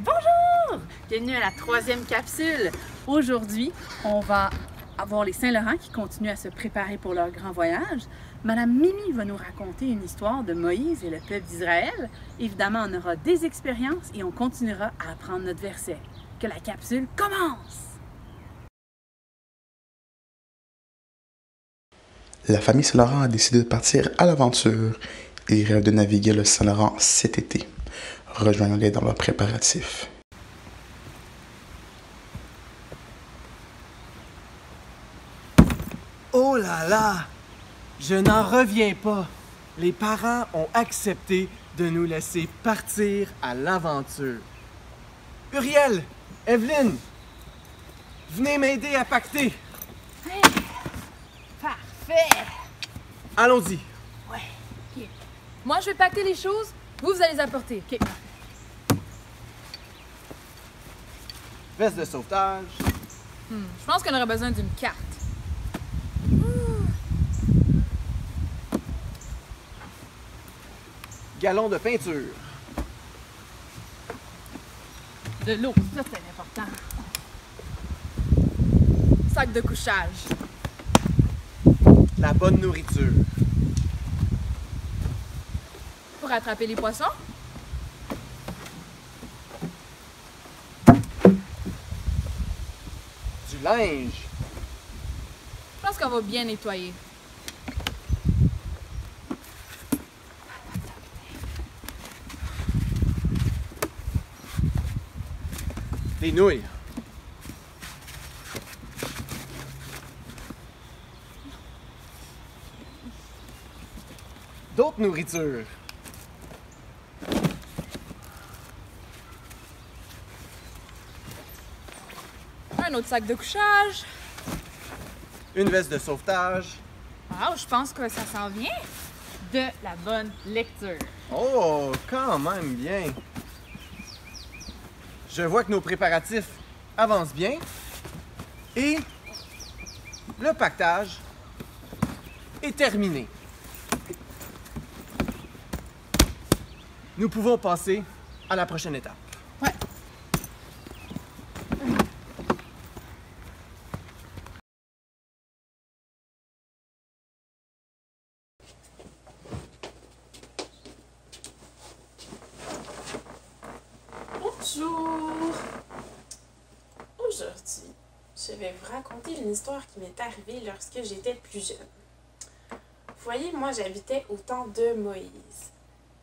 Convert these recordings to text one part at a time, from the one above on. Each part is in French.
Bonjour! Bienvenue à la troisième capsule. Aujourd'hui, on va avoir les Saint-Laurent qui continuent à se préparer pour leur grand voyage. Madame Mimi va nous raconter une histoire de Moïse et le peuple d'Israël. Évidemment, on aura des expériences et on continuera à apprendre notre verset. Que la capsule commence! La famille Saint-Laurent a décidé de partir à l'aventure. Ils rêvent de naviguer le Saint-Laurent cet été. Rejoignons-les dans leurs préparatifs. Oh là là! Je n'en reviens pas. Les parents ont accepté de nous laisser partir à l'aventure. Uriel, Evelyne, venez m'aider à pacter. Hey, parfait! Allons-y. Ouais. OK. Moi, je vais pacter les choses, vous allez les apporter. OK. Veste de sauvetage. Je pense qu'on aurait besoin d'une carte. Galon de peinture. De l'eau, ça c'est important. Sac de couchage. La bonne nourriture. Pour attraper les poissons. Du linge. Je pense qu'on va bien nettoyer. Des nouilles. D'autres nourritures. Un autre sac de couchage. Une veste de sauvetage. Wow, je pense que ça s'en vient. De la bonne lecture. Oh, quand même bien. Je vois que nos préparatifs avancent bien. Et le pactage est terminé. Nous pouvons passer à la prochaine étape. Ouais. Bonjour! Aujourd'hui, je vais vous raconter une histoire qui m'est arrivée lorsque j'étais plus jeune. Vous voyez, moi j'habitais au temps de Moïse.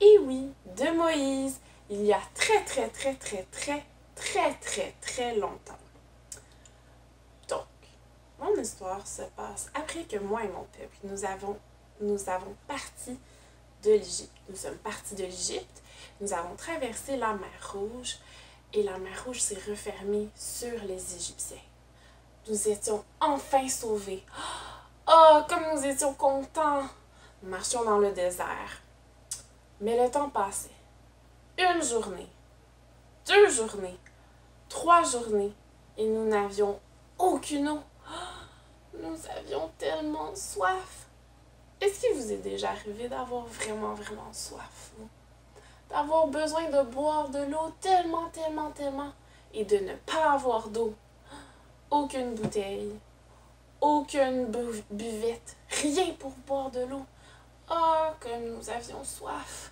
Et oui, de Moïse, il y a très longtemps. Donc, mon histoire se passe après que moi et mon peuple, nous avons parti de l'Égypte. Nous sommes partis de l'Égypte, nous avons traversé la mer Rouge et la mer Rouge s'est refermée sur les Égyptiens. Nous étions enfin sauvés. Oh, comme nous étions contents! Nous marchions dans le désert. Mais le temps passait. Une journée, 2 journées, 3 journées, et nous n'avions aucune eau. Nous avions tellement soif. Est-ce qu'il vous est déjà arrivé d'avoir vraiment soif? D'avoir besoin de boire de l'eau tellement, et de ne pas avoir d'eau? Aucune bouteille, aucune buvette, rien pour boire de l'eau. Oh, comme nous avions soif.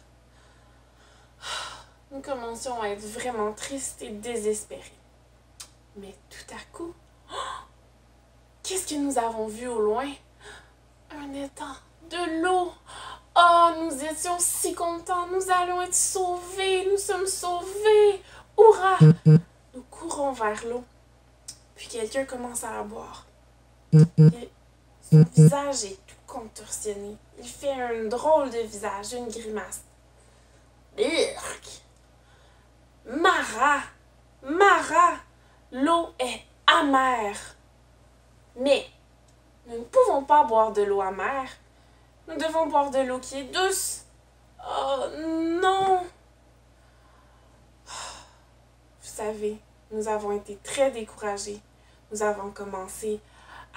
Nous commencions à être vraiment tristes et désespérés. Mais tout à coup, qu'est-ce que nous avons vu au loin? Un étang, de l'eau. Oh, nous étions si contents, nous allons être sauvés, nous sommes sauvés. Hurrah! Nous courons vers l'eau. Puis quelqu'un commence à la boire. Et son visage est tout contorsionné. Il fait un drôle de visage, une grimace. Birk! Mara! L'eau est amère. Mais nous ne pouvons pas boire de l'eau amère. Nous devons boire de l'eau qui est douce. Oh non! Vous savez, nous avons été très découragés. Nous avons commencé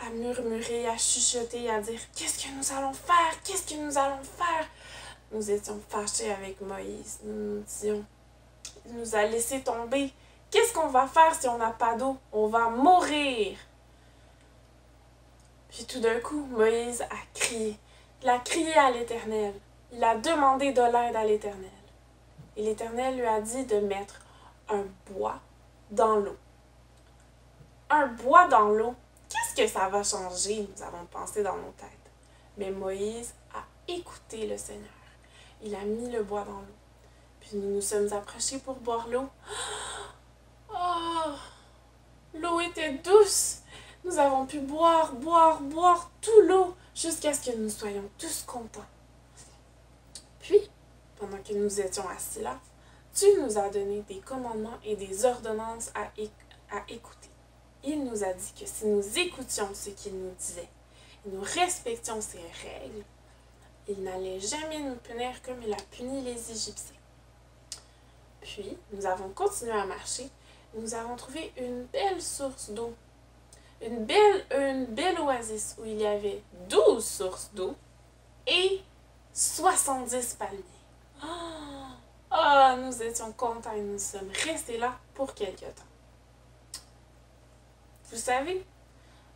à murmurer, à chuchoter, à dire « Qu'est-ce que nous allons faire? Qu'est-ce que nous allons faire? » Nous étions fâchés avec Moïse. Nous nous disions Il nous a laissé tomber. Qu'est-ce qu'on va faire si on n'a pas d'eau? On va mourir. Puis tout d'un coup, Moïse a crié. Il a crié à l'Éternel. Il a demandé de l'aide à l'Éternel. Et l'Éternel lui a dit de mettre un bois dans l'eau. Un bois dans l'eau, qu'est-ce que ça va changer? Nous avons pensé dans nos têtes. Mais Moïse a écouté le Seigneur. Il a mis le bois dans l'eau. Puis nous nous sommes approchés pour boire l'eau. Oh! L'eau était douce. Nous avons pu boire tout l'eau jusqu'à ce que nous soyons tous contents. Puis, pendant que nous étions assis là, tu nous as donné des commandements et des ordonnances à écouter. Il nous a dit que si nous écoutions ce qu'il nous disait et nous respections ses règles, il n'allait jamais nous punir comme il a puni les Égyptiens. Puis, nous avons continué à marcher. Nous avons trouvé une belle source d'eau. Une belle oasis où il y avait 12 sources d'eau et 70 palmiers. Oh, nous étions contents et nous sommes restés là pour quelque temps. Vous savez,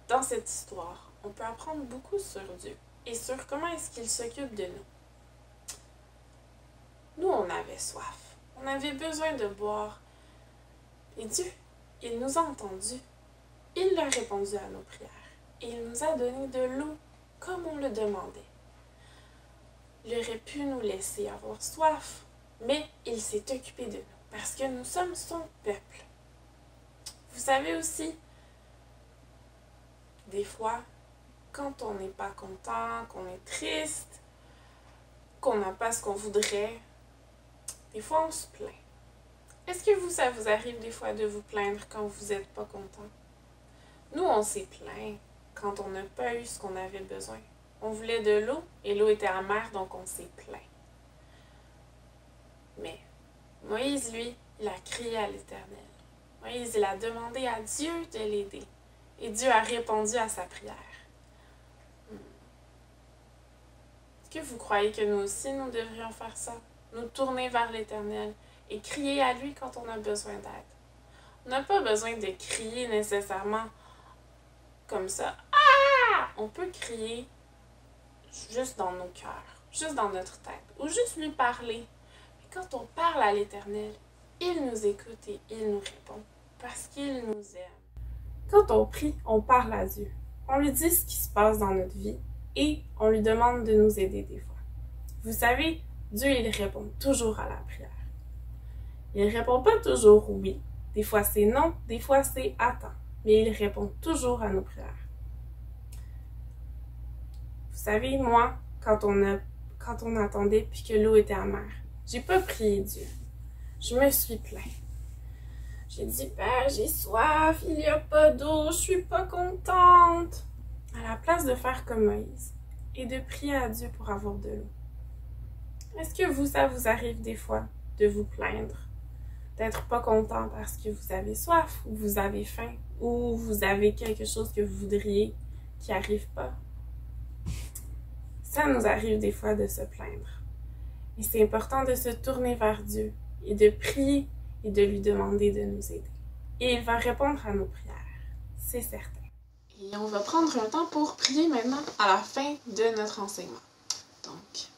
dans cette histoire, on peut apprendre beaucoup sur Dieu et sur comment est-ce qu'il s'occupe de nous. Nous, on avait soif. On avait besoin de boire. Et Dieu, il nous a entendus. Il a répondu à nos prières. Et il nous a donné de l'eau comme on le demandait. Il aurait pu nous laisser avoir soif, mais il s'est occupé de nous parce que nous sommes son peuple. Vous savez aussi, des fois, quand on n'est pas content, qu'on est triste, qu'on n'a pas ce qu'on voudrait, des fois on se plaint. Est-ce que ça vous arrive des fois de vous plaindre quand vous n'êtes pas content? Nous, on s'est plaint quand on n'a pas eu ce qu'on avait besoin. On voulait de l'eau et l'eau était amère, donc on s'est plaint. Mais Moïse, lui, il a crié à l'Éternel. Moïse, il a demandé à Dieu de l'aider. Et Dieu a répondu à sa prière. Est-ce que vous croyez que nous aussi, nous devrions faire ça? Nous tourner vers l'Éternel et crier à lui quand on a besoin d'aide. On n'a pas besoin de crier nécessairement comme ça. Ah! On peut crier juste dans nos cœurs, juste dans notre tête, ou juste lui parler. Mais quand on parle à l'Éternel, il nous écoute et il nous répond, parce qu'il nous aime. Quand on prie, on parle à Dieu. On lui dit ce qui se passe dans notre vie et on lui demande de nous aider des fois. Vous savez, Dieu, il répond toujours à la prière. Il répond pas toujours oui. Des fois c'est non, des fois c'est attends. Mais il répond toujours à nos prières. Vous savez, moi, quand on attendait puis que l'eau était amère, j'ai pas prié Dieu. Je me suis plaint. J'ai dit, Père, j'ai soif, il n'y a pas d'eau, je suis pas contente. À la place de faire comme Moïse et de prier à Dieu pour avoir de l'eau. Est-ce que ça vous arrive des fois de vous plaindre, d'être pas content parce que vous avez soif, ou vous avez faim, ou vous avez quelque chose que vous voudriez qui n'arrive pas? Ça nous arrive des fois de se plaindre. Et c'est important de se tourner vers Dieu et de prier et de lui demander de nous aider. Et il va répondre à nos prières, c'est certain. Et on va prendre un temps pour prier maintenant à la fin de notre enseignement. Donc,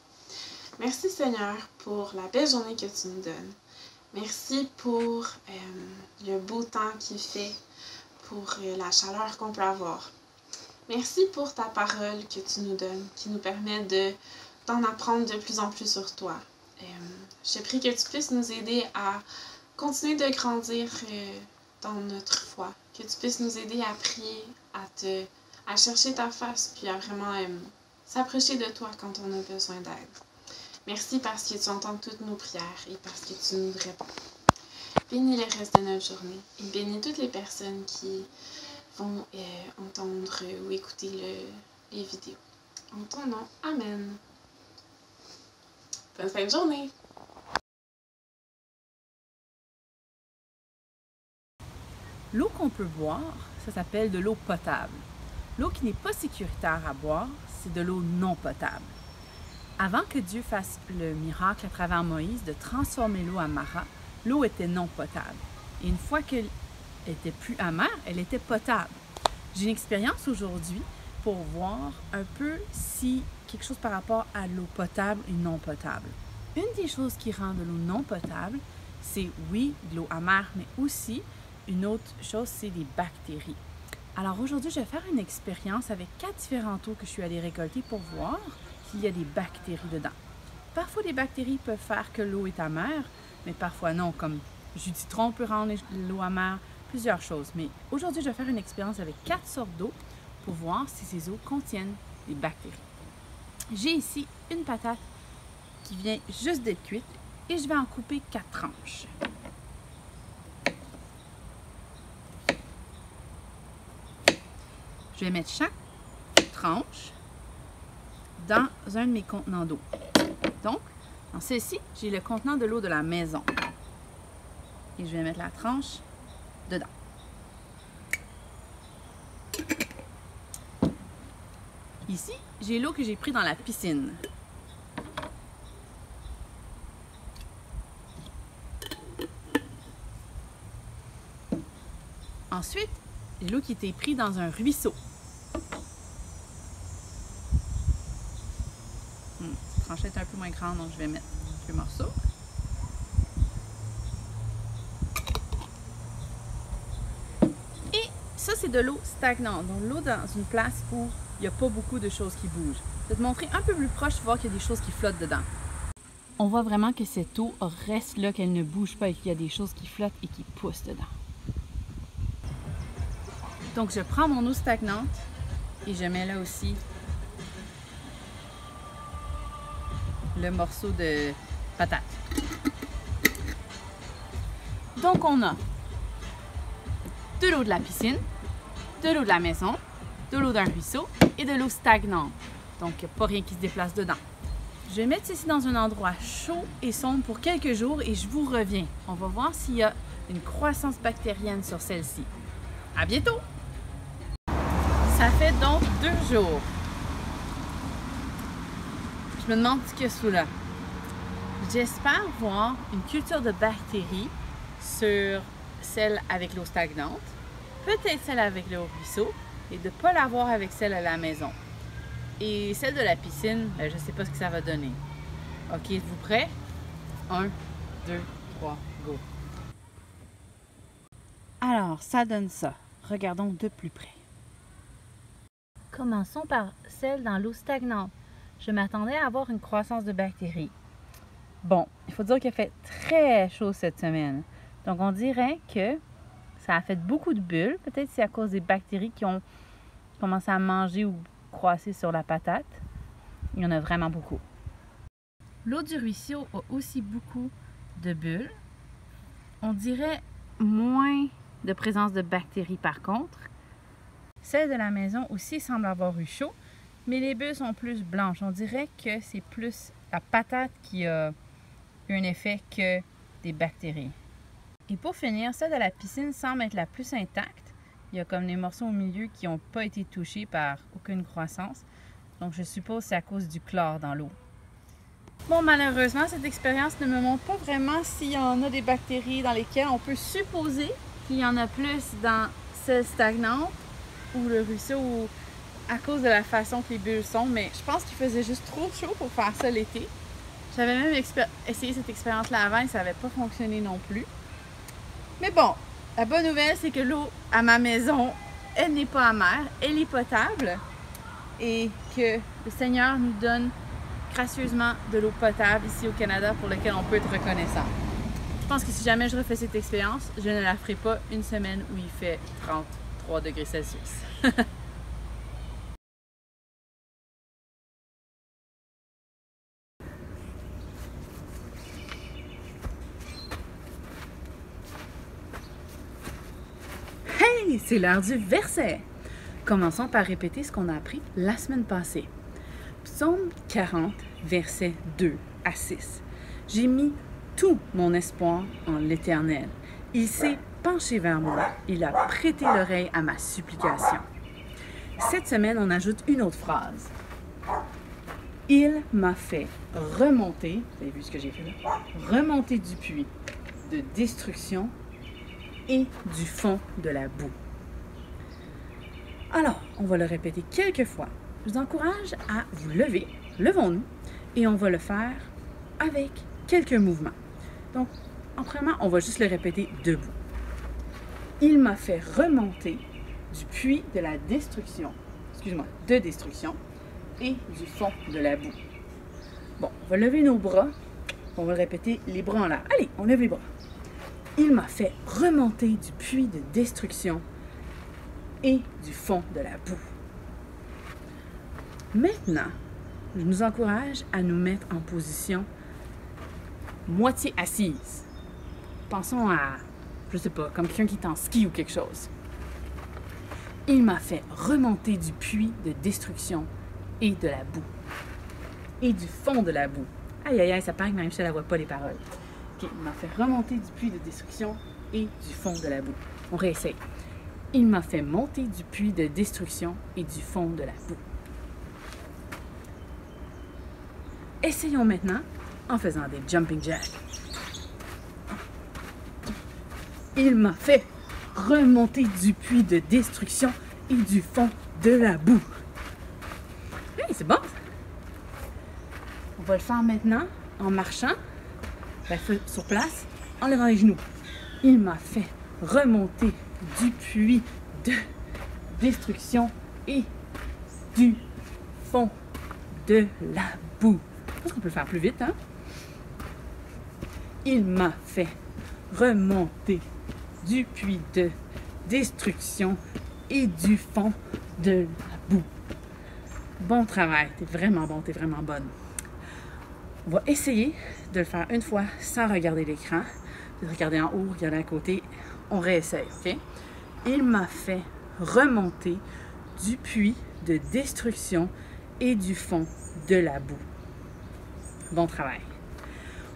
merci Seigneur pour la belle journée que tu nous donnes. Merci pour le beau temps qu'il fait, pour la chaleur qu'on peut avoir. Merci pour ta parole que tu nous donnes, qui nous permet d'en apprendre de plus en plus sur toi. Je prie que tu puisses nous aider à continuer de grandir dans notre foi, que tu puisses nous aider à prier, à chercher ta face, puis à vraiment s'approcher de toi quand on a besoin d'aide. Merci parce que tu entends toutes nos prières et parce que tu nous réponds. Bénis le reste de notre journée et bénis toutes les personnes qui vont entendre ou écouter les vidéos. En ton nom, Amen. Bonne fin de journée! L'eau qu'on peut boire, ça s'appelle de l'eau potable. L'eau qui n'est pas sécuritaire à boire, c'est de l'eau non potable. Avant que Dieu fasse le miracle à travers Moïse de transformer l'eau en Mara, l'eau était non potable. Et une fois qu'elle était plus amère, elle était potable. J'ai une expérience aujourd'hui pour voir un peu si quelque chose par rapport à l'eau potable et non potable. Une des choses qui rend de l'eau non potable, c'est oui, de l'eau amère, mais aussi une autre chose, c'est des bactéries. Alors aujourd'hui, je vais faire une expérience avec 4 différentes eaux que je suis allée récolter pour voir s'il y a des bactéries dedans. Parfois, les bactéries peuvent faire que l'eau est amère, mais parfois non, comme jus de citron peut rendre l'eau amère, plusieurs choses. Mais aujourd'hui, je vais faire une expérience avec 4 sortes d'eau pour voir si ces eaux contiennent des bactéries. J'ai ici une patate qui vient juste d'être cuite et je vais en couper 4 tranches. Je vais mettre chaque tranche dans un de mes contenants d'eau. Donc, dans celle-ci, j'ai le contenant de l'eau de la maison. Et je vais mettre la tranche dedans. Ici, j'ai l'eau que j'ai prise dans la piscine. Ensuite, j'ai l'eau qui était prise dans un ruisseau. Cette tranchette est un peu moins grande, donc je vais mettre deux morceaux. Et ça, c'est de l'eau stagnante, donc l'eau dans une place où il n'y a pas beaucoup de choses qui bougent. Je vais te montrer un peu plus proche, tu vas voir qu'il y a des choses qui flottent dedans. On voit vraiment que cette eau reste là, qu'elle ne bouge pas et qu'il y a des choses qui flottent et qui poussent dedans. Donc, je prends mon eau stagnante et je mets là aussi le morceau de patate. Donc, on a de l'eau de la piscine, de l'eau de la maison, de l'eau d'un ruisseau et de l'eau stagnante. Donc, il n'y a pas rien qui se déplace dedans. Je vais mettre ceci dans un endroit chaud et sombre pour quelques jours et je vous reviens. On va voir s'il y a une croissance bactérienne sur celle-ci. À bientôt! Ça fait donc 2 jours. Je me demande ce qu'il y a sous là. J'espère voir une culture de bactéries sur celle avec l'eau stagnante, peut-être celle avec le ruisseau, et de ne pas l'avoir avec celle à la maison. Et celle de la piscine, ben, je ne sais pas ce que ça va donner. Ok, êtes-vous prêts? 1, 2, 3, go! Alors, ça donne ça. Regardons de plus près. Commençons par celle dans l'eau stagnante. Je m'attendais à avoir une croissance de bactéries. Bon, il faut dire qu'il a fait très chaud cette semaine. Donc, on dirait que ça a fait beaucoup de bulles. Peut-être c'est à cause des bactéries qui ont commencé à manger ou croisser sur la patate. Il y en a vraiment beaucoup. L'eau du ruisseau a aussi beaucoup de bulles. On dirait moins de présence de bactéries par contre. Celle de la maison aussi semble avoir eu chaud, mais les bulles sont plus blanches. On dirait que c'est plus la patate qui a eu un effet que des bactéries. Et pour finir, celle de la piscine semble être la plus intacte. Il y a comme des morceaux au milieu qui n'ont pas été touchés par aucune croissance. Donc je suppose que c'est à cause du chlore dans l'eau. Bon, malheureusement, cette expérience ne me montre pas vraiment s'il y en a des bactéries dans lesquelles on peut supposer qu'il y en a plus dans celle stagnante ou le ruisseau ou à cause de la façon que les bulles sont, mais je pense qu'il faisait juste trop chaud pour faire ça l'été. J'avais même essayé cette expérience-là avant et ça n'avait pas fonctionné non plus. Mais bon, la bonne nouvelle, c'est que l'eau à ma maison, elle n'est pas amère, elle est potable et que le Seigneur nous donne gracieusement de l'eau potable ici au Canada pour laquelle on peut être reconnaissant. Je pense que si jamais je refais cette expérience, je ne la ferai pas une semaine où il fait 33 degrés Celsius. Hey, c'est l'heure du verset! Commençons par répéter ce qu'on a appris la semaine passée. Psaume 40, versets 2 à 6. J'ai mis tout mon espoir en l'Éternel. Il s'est penché vers moi. Il a prêté l'oreille à ma supplication. Cette semaine, on ajoute une autre phrase. Il m'a fait remonter, vous avez vu ce que j'ai fait là? Remonter du puits. de destruction et du fond de la boue. Alors, on va le répéter quelques fois. Je vous encourage à vous lever, levons-nous, et on va le faire avec quelques mouvements. Donc, en premier, on va juste le répéter debout. Il m'a fait remonter du puits de la destruction, de destruction, et du fond de la boue. Bon, on va lever nos bras, on va le répéter les bras en l'air. Allez, on lève les bras. Il m'a fait remonter du puits de destruction et du fond de la boue. Maintenant, je nous encourage à nous mettre en position moitié assise. Pensons à, je sais pas, comme quelqu'un qui est en ski ou quelque chose. Il m'a fait remonter du puits de destruction et de la boue. Et du fond de la boue. Aïe, aïe, aïe, ça paraît que Marie-Michel ne voit pas les paroles. OK, il m'a fait remonter du puits de destruction et du fond de la boue. On réessaye. Il m'a fait monter du puits de destruction et du fond de la boue. Essayons maintenant en faisant des jumping jacks. Il m'a fait remonter du puits de destruction et du fond de la boue. Hey, c'est bon! On va le faire maintenant en marchant, sur place, en levant les genoux. Il m'a fait remonter du puits de destruction et du fond de la boue. Je pense qu'on peut le faire plus vite, hein? Il m'a fait remonter du puits de destruction et du fond de la boue. Bon travail, t'es vraiment bon, t'es vraiment bonne. On va essayer de le faire une fois sans regarder l'écran, de regarder en haut, regarder à côté. On réessaye, OK? Il m'a fait remonter du puits de destruction et du fond de la boue. Bon travail.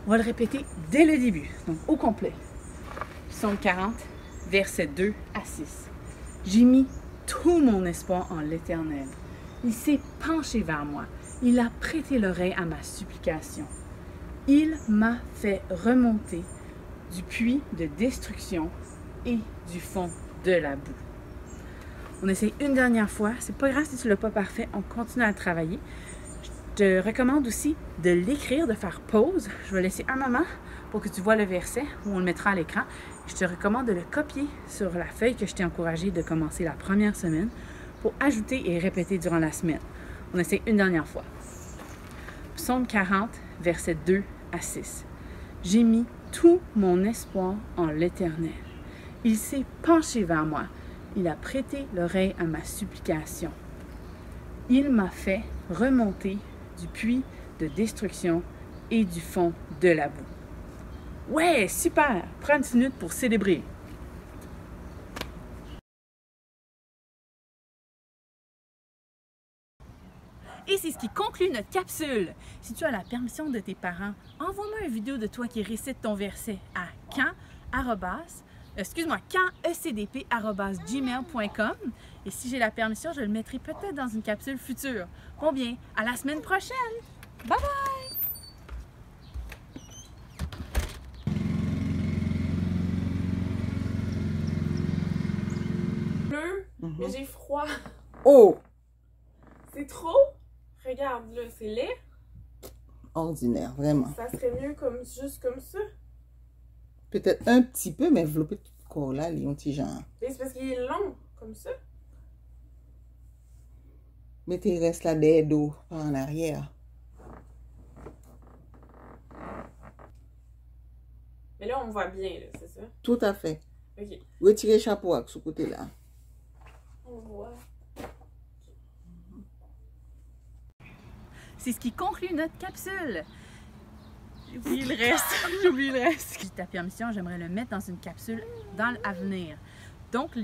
On va le répéter dès le début, donc au complet. Psaume 40, versets 2 à 6. J'ai mis tout mon espoir en l'Éternel. Il s'est penché vers moi. Il a prêté l'oreille à ma supplication. Il m'a fait remonter du puits de destruction et du fond de la boue. On essaye une dernière fois. C'est pas grave si tu ne l'as pas parfait. On continue à travailler. Je te recommande aussi de l'écrire, de faire pause. Je vais laisser un moment pour que tu vois le verset où on le mettra à l'écran. Je te recommande de le copier sur la feuille que je t'ai encouragé de commencer la première semaine pour ajouter et répéter durant la semaine. On essaie une dernière fois. Psaume 40, versets 2 à 6. J'ai mis tout mon espoir en l'Éternel. Il s'est penché vers moi. Il a prêté l'oreille à ma supplication. Il m'a fait remonter du puits de destruction et du fond de la boue. Ouais, super! Prends une minute pour célébrer. Et c'est ce qui conclut notre capsule. Si tu as la permission de tes parents, envoie-moi une vidéo de toi qui récite ton verset à quand-ecdp@gmail.com. Et si j'ai la permission, je le mettrai peut-être dans une capsule future. Bon bien, à la semaine prochaine! Bye bye! Bleu, mais j'ai froid. Oh! C'est trop? Regarde, là, c'est laid. Ordinaire, vraiment. Ça serait mieux comme juste comme ça. Peut-être un petit peu, mais enveloppé tout le corps là, les petits genre. Mais c'est parce qu'il est long, comme ça. Mettez le reste là des dos par en arrière. Mais là, on voit bien, là, c'est ça? Tout à fait. OK. Retirez le chapeau avec ce côté-là. On voit. C'est ce qui conclut notre capsule. J'ai oublié le reste. J'ai oublié le reste. Si ta permission, j'aimerais le mettre dans une capsule dans l'avenir. Donc,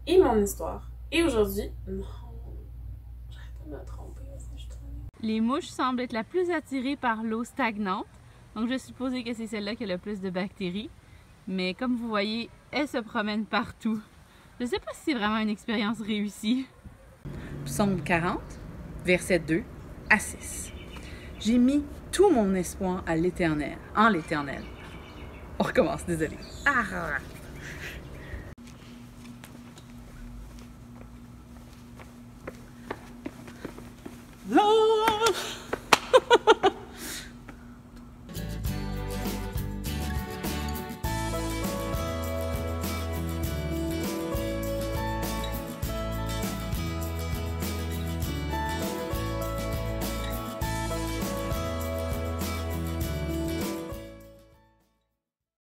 Et mon histoire. Et aujourd'hui, non, j'arrête de me tromper aussi, je trouve. les mouches semblent être la plus attirée par l'eau stagnante. Donc, je suppose que c'est celle-là qui a le plus de bactéries. Mais comme vous voyez, elles se promènent partout. Je ne sais pas si c'est vraiment une expérience réussie. Psaume 40, versets 2 à 6. J'ai mis tout mon espoir à l'Éternel, en l'Éternel. On recommence, désolé. Lors